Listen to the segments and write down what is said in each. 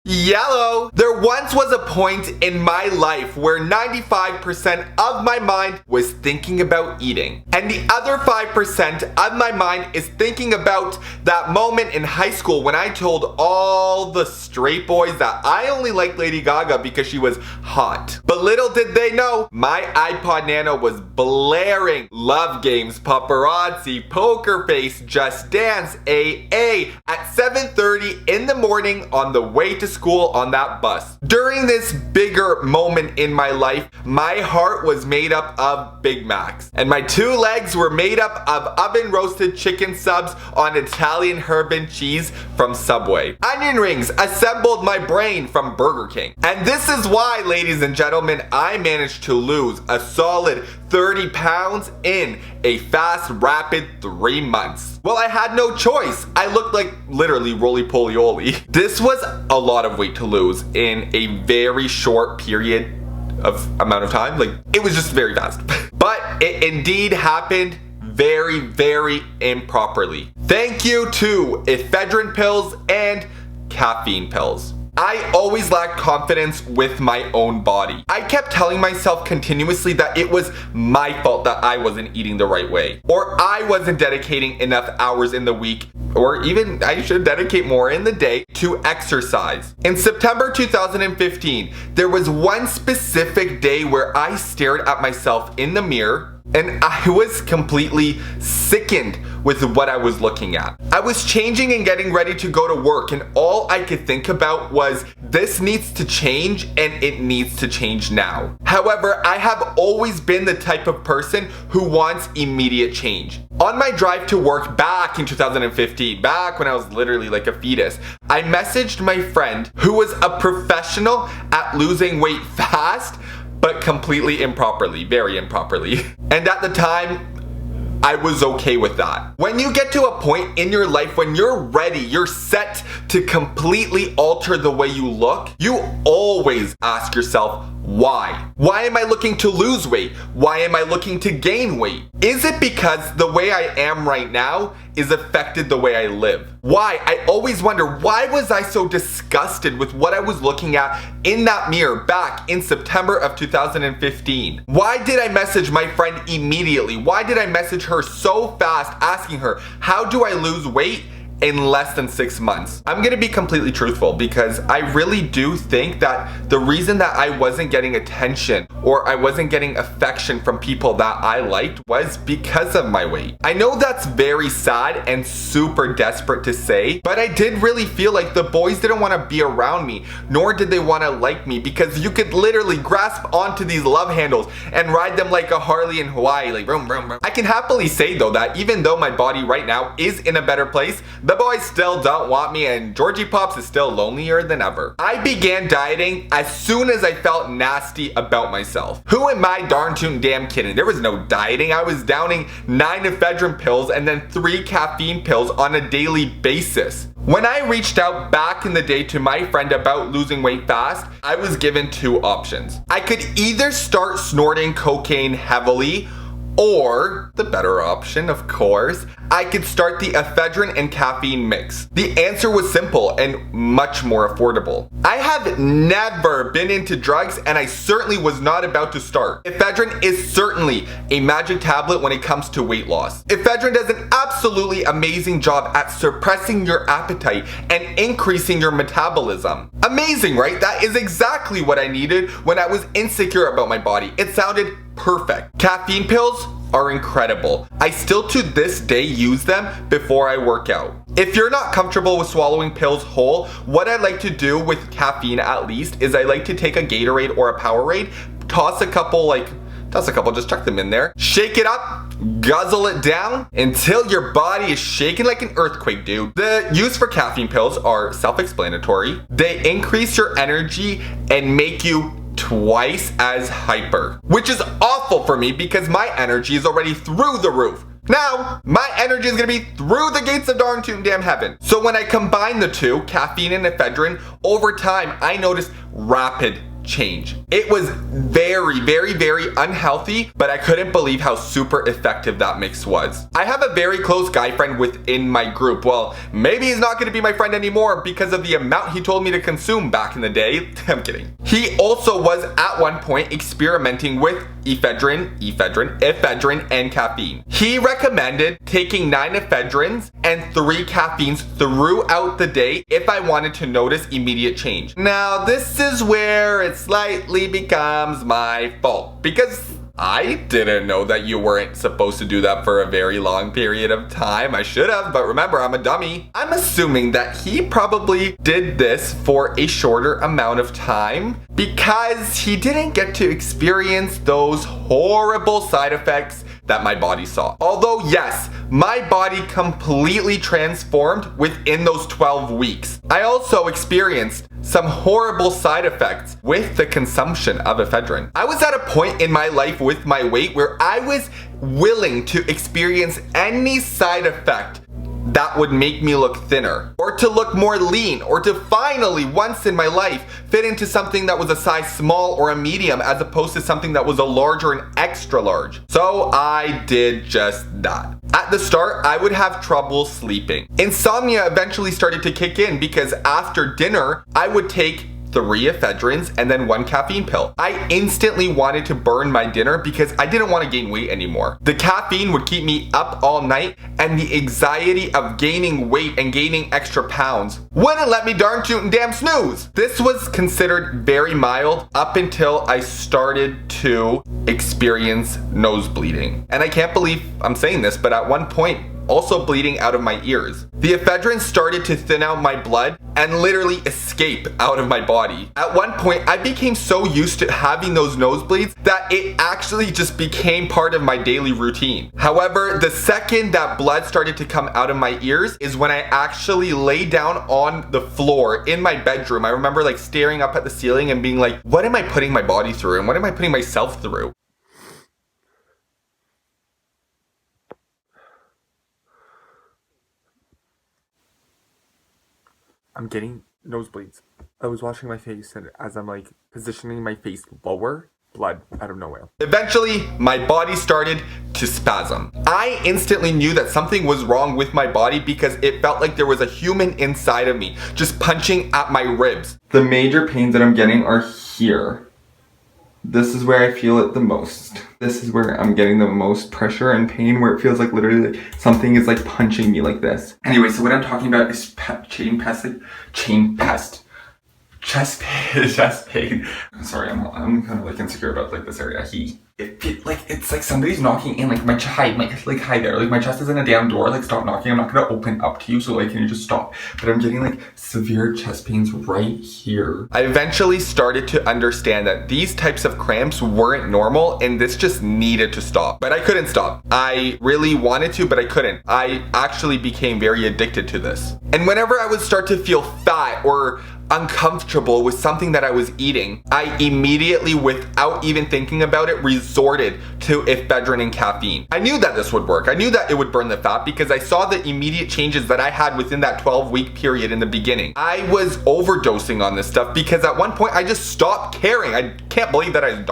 Yellow. There once was a point in my life where 95% of my mind was thinking about eating. And the other 5% of my mind is thinking about that moment in high school when I told all the straight boys that I only liked Lady Gaga because she was hot. But little did they know, my iPod Nano was blaring Love Games, Paparazzi, Poker Face, Just Dance, AA at 7:30 in the morning on the way to school on that bus. During this bigger moment in my life, my heart was made up of Big Macs, and my two legs were made up of oven roasted chicken subs on Italian herb and cheese from Subway. Onion rings assembled my brain from Burger King. And this is why, ladies and gentlemen, I managed to lose a solid 30 pounds in a fast, rapid 3 months. Well, I had no choice. I looked like literally roly-poly-oly. This was a lot of weight to lose in a very short period of amount of time. Like, it was just very fast. But it indeed happened very, very improperly. Thank you to ephedrine pills and caffeine pills. I always lacked confidence with my own body. I kept telling myself continuously that it was my fault that I wasn't eating the right way, or I wasn't dedicating enough hours in the week, or even I should dedicate more in the day to exercise. In September 2015, there was one specific day where I stared at myself in the mirror and I was completely sickened with what I was looking at. I was changing and getting ready to go to work, and all I could think about was, this needs to change and it needs to change now. However, I have always been the type of person who wants immediate change. On my drive to work back in 2015, back when I was literally like a fetus, I messaged my friend who was a professional at losing weight fast, but completely improperly, very improperly. And at the time, I was okay with that. When you get to a point in your life when you're ready, you're set to completely alter the way you look, you always ask yourself, why? Why am I looking to lose weight? Why am I looking to gain weight? Is it because the way I am right now is affected the way I live? Why? I always wonder, why was I so disgusted with what I was looking at in that mirror back in September of 2015? Why did I message my friend immediately? Why did I message her so fast asking her, how do I lose weight in less than 6 months? I'm gonna be completely truthful because I really do think that the reason that I wasn't getting attention or I wasn't getting affection from people that I liked was because of my weight. I know that's very sad and super desperate to say, but I did really feel like the boys didn't want to be around me, nor did they want to like me, because you could literally grasp onto these love handles and ride them like a Harley in Hawaii, like vroom, vroom, vroom. I can happily say though that even though my body right now is in a better place, the boys still don't want me, and Georgie Pops is still lonelier than ever. I began dieting as soon as I felt nasty about myself. Who am I darn tootin' damn kidding? There was no dieting. I was downing 9 ephedrine pills and then 3 caffeine pills on a daily basis. When I reached out back in the day to my friend about losing weight fast, I was given 2 options. I could either start snorting cocaine heavily, or, the better option, of course, I could start the ephedrine and caffeine mix. The answer was simple and much more affordable. I have never been into drugs, and I certainly was not about to start. Ephedrine is certainly a magic tablet when it comes to weight loss. Ephedrine does an absolutely amazing job at suppressing your appetite and increasing your metabolism. Amazing, right? That is exactly what I needed when I was insecure about my body. It sounded perfect. Caffeine pills are incredible. I still to this day use them before I work out. If you're not comfortable with swallowing pills whole, what I like to do with caffeine at least is I like to take a Gatorade or a Powerade, toss a couple, just chuck them in there, shake it up, guzzle it down until your body is shaking like an earthquake, dude. The use for caffeine pills are self-explanatory. They increase your energy and make you twice as hyper, which is awful for me because my energy is already through the roof. Now, my energy is gonna be through the gates of darn tootin' damn heaven. So when I combine the two, caffeine and ephedrine, over time I noticed rapid change. It was very, very, very unhealthy, but I couldn't believe how super effective that mix was. I have a very close guy friend within my group. Well, maybe he's not going to be my friend anymore because of the amount he told me to consume back in the day. I'm kidding. He also was at one point experimenting with ephedrine, and caffeine. He recommended taking 9 ephedrines and 3 caffeines throughout the day if I wanted to notice immediate change. Now, this is where it slightly becomes my fault because I didn't know that you weren't supposed to do that for a very long period of time. I should have, but remember, I'm a dummy. I'm assuming that he probably did this for a shorter amount of time because he didn't get to experience those horrible side effects that my body saw. Although, yes, my body completely transformed within those 12 weeks. I also experienced some horrible side effects with the consumption of ephedrine. I was at a point in my life with my weight where I was willing to experience any side effect that would make me look thinner, or to look more lean, or to finally, once in my life, fit into something that was a size small or a medium as opposed to something that was a large or an extra large. So I did just that. At the start, I would have trouble sleeping. Insomnia eventually started to kick in because after dinner, I would take 3 ephedrines and then 1 caffeine pill. I instantly wanted to burn my dinner because I didn't want to gain weight anymore. The caffeine would keep me up all night, and the anxiety of gaining weight and gaining extra pounds wouldn't let me darn toot and damn snooze. This was considered very mild up until I started to experience nose bleeding. And I can't believe I'm saying this, but at one point, also bleeding out of my ears. The ephedrine started to thin out my blood and literally escape out of my body. At one point, I became so used to having those nosebleeds that it actually just became part of my daily routine. However, the second that blood started to come out of my ears is when I actually lay down on the floor in my bedroom. I remember like staring up at the ceiling and being like, what am I putting my body through and what am I putting myself through? I'm getting nosebleeds. I was washing my face, and as I'm like positioning my face lower, blood out of nowhere. Eventually, my body started to spasm. I instantly knew that something was wrong with my body because it felt like there was a human inside of me just punching at my ribs. The major pains that I'm getting are here. This is where I feel it the most. This is where I'm getting the most pressure and pain, where it feels like literally like something is like punching me like this. Anyway, so what I'm talking about is chest pain. Sorry, I'm kind of like insecure about like this area. It's like somebody's knocking in like hi there. Like my chest is in a damn door. Like stop knocking. I'm not gonna open up to you. So like can you just stop? But I'm getting like severe chest pains right here. I eventually started to understand that these types of cramps weren't normal and this just needed to stop. But I couldn't stop. I really wanted to, but I couldn't. I actually became very addicted to this. And whenever I would start to feel fat or uncomfortable with something that I was eating, I immediately, without even thinking about it, resorted to ephedrine and caffeine. I knew that this would work. I knew that it would burn the fat because I saw the immediate changes that I had within that 12-week period in the beginning. I was overdosing on this stuff because at one point I just stopped caring. I can't believe that I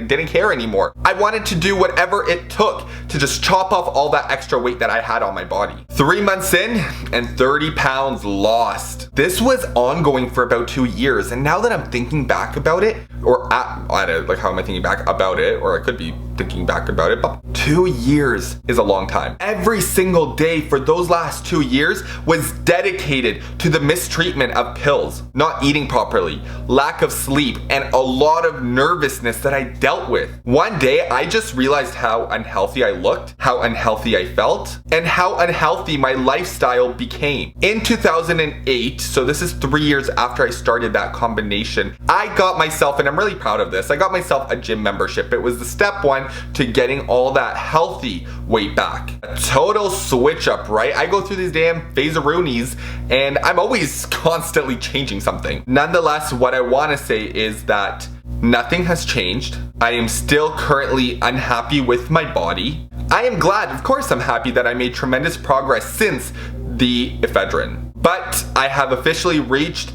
didn't care anymore. I wanted to do whatever it took to just chop off all that extra weight that I had on my body. 3 months in and 30 pounds lost. This was ongoing for about 2 years, and now that I'm thinking back about it, or like how am I thinking back about it, or I could be thinking back about it, but 2 years is a long time. Every single day for those last 2 years was dedicated to the mistreatment of pills, not eating properly, lack of sleep, and a lot of nervousness that I dealt with. One day, I just realized how unhealthy I looked, how unhealthy I felt, and how unhealthy my lifestyle became. In 2008, so this is 3 years after I started that combination, I got myself, and I'm really proud of this, I got myself a gym membership. It was the step one to getting all that healthy weight back. A total switch up, right? I go through these damn phase-a-roonies and I'm always constantly changing something. Nonetheless, what I want to say is that nothing has changed. I am still currently unhappy with my body. I am glad, of course I'm happy that I made tremendous progress since the ephedrine. But I have officially reached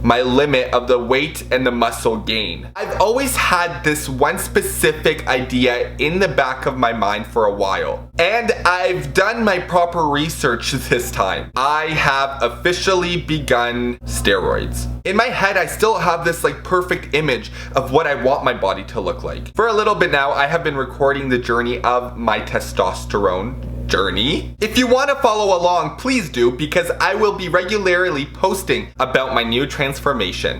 my limit of the weight and the muscle gain. I've always had this one specific idea in the back of my mind for a while, and I've done my proper research this time. I have officially begun steroids. In my head, I still have this like perfect image of what I want my body to look like. For a little bit now, I have been recording the journey of my testosterone journey. If you want to follow along, please do, because I will be regularly posting about my new transformation.